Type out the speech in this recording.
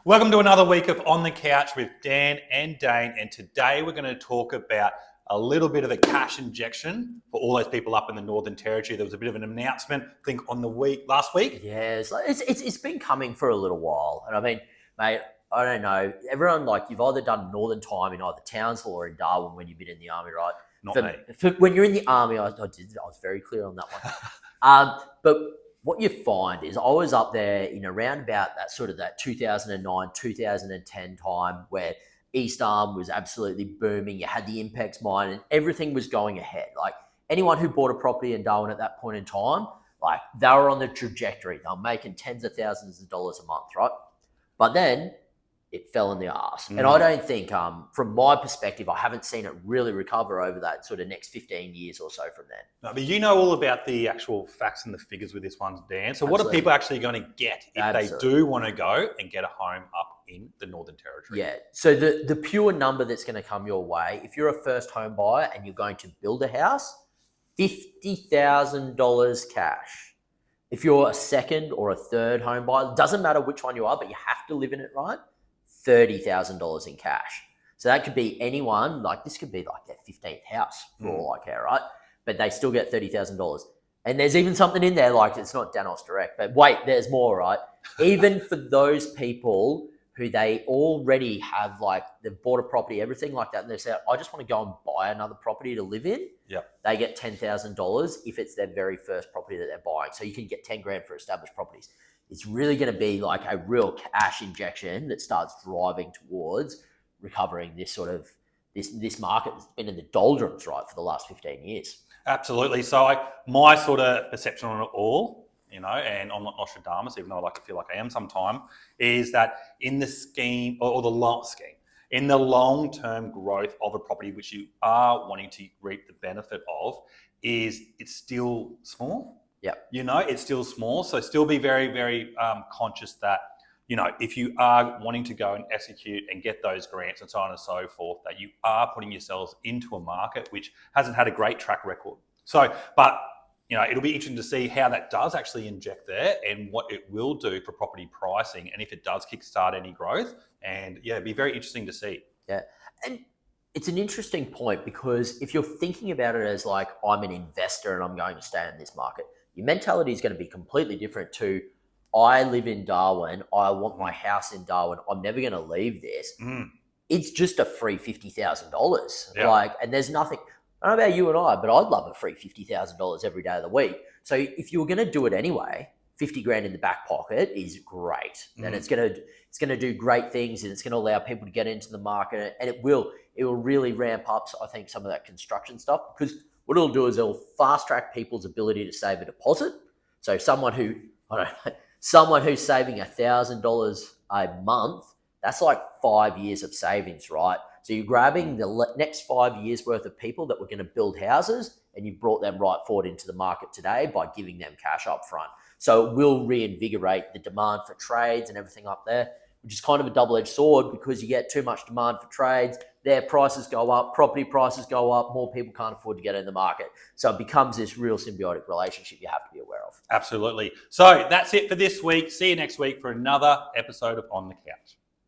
Welcome to another week of On the Couch with Dan and Dane, and today we're going to talk about a little bit of a cash injection for all those people up in the Northern Territory. There was a bit of an announcement, I think, on the last week. Yeah, it's been coming for a little while, and I mean, mate, I don't know. Everyone you've either done Northern Time in either Townsville or in Darwin when you've been in the army, right? Not for, me. when you're in the army, I was very clear on that one. But what you find is I was up there in around about that 2009, 2010 time where East Arm was absolutely booming. You had the Impex mine and everything was going ahead. Like anyone who bought a property in Darwin at that point in time, like they were on the trajectory. They were making tens of thousands of dollars a month, right? But then it fell in the arse. And I don't think, from my perspective, I haven't seen it really recover over that sort of next 15 years or so from then. No, but you know all about the actual facts and the figures with this one, Dan. So what are people actually going to get if they do want to go and get a home up in the Northern Territory? Yeah. So the pure number that's going to come your way, if you're a first home buyer and you're going to build a house, $50,000 cash. If you're a second or a third home buyer, doesn't matter which one you are, but you have to live in it, right? $30,000 in cash. So that could be anyone, like this could be like their 15th house for all I care, right? But they still get $30,000. And there's even something in there, like it's not Danos Direct, but wait, there's more, right? Even for those people who they already have, like they've bought a property, everything like that, and they say, I just want to go and buy another property to live in. Yeah. They get $10,000 if it's their very first property that they're buying. So you can get 10 grand for established properties. It's really going to be like a real cash injection that starts driving towards recovering this sort of this market that's been in the doldrums, right, for the last 15 years. Absolutely. So my sort of perception on it all, you know, and I'm not Nostradamus, even though I like to feel like I am sometime, is that in the scheme or the long scheme, in the long-term growth of a property which you are wanting to reap the benefit of, is it's still small. Yeah, you know, it's still small. So still be very, very conscious that, you know, if you are wanting to go and execute and get those grants and so on and so forth, that you are putting yourselves into a market which hasn't had a great track record. So, but, you know, it'll be interesting to see how that does actually inject there and what it will do for property pricing and if it does kickstart any growth. And yeah, it'd be very interesting to see. Yeah. And it's an interesting point because if you're thinking about it as like, I'm an investor and I'm going to stay in this market, your mentality is going to be completely different to, I live in Darwin, I want my house in Darwin, I'm never going to leave this. It's just a free $50,000. Yeah. Like, and there's nothing, I don't know about you and I, but I'd love a free $50,000 every day of the week. So if you were going to do it anyway, 50 grand in the back pocket is great. And it's going to do great things and it's going to allow people to get into the market and it will really ramp up, I think, some of that construction stuff because what it'll do is it'll fast track people's ability to save a deposit. So someone who's saving $1,000 a month, that's like 5 years of savings, right? So you're grabbing the next 5 years worth of people that were going to build houses and you've brought them right forward into the market today by giving them cash up front. So it will reinvigorate the demand for trades and everything up there, which is kind of a double-edged sword because you get too much demand for trades, their prices go up, property prices go up, more people can't afford to get in the market. So it becomes this real symbiotic relationship you have to be aware of. Absolutely. So that's it for this week. See you next week for another episode of On the Couch.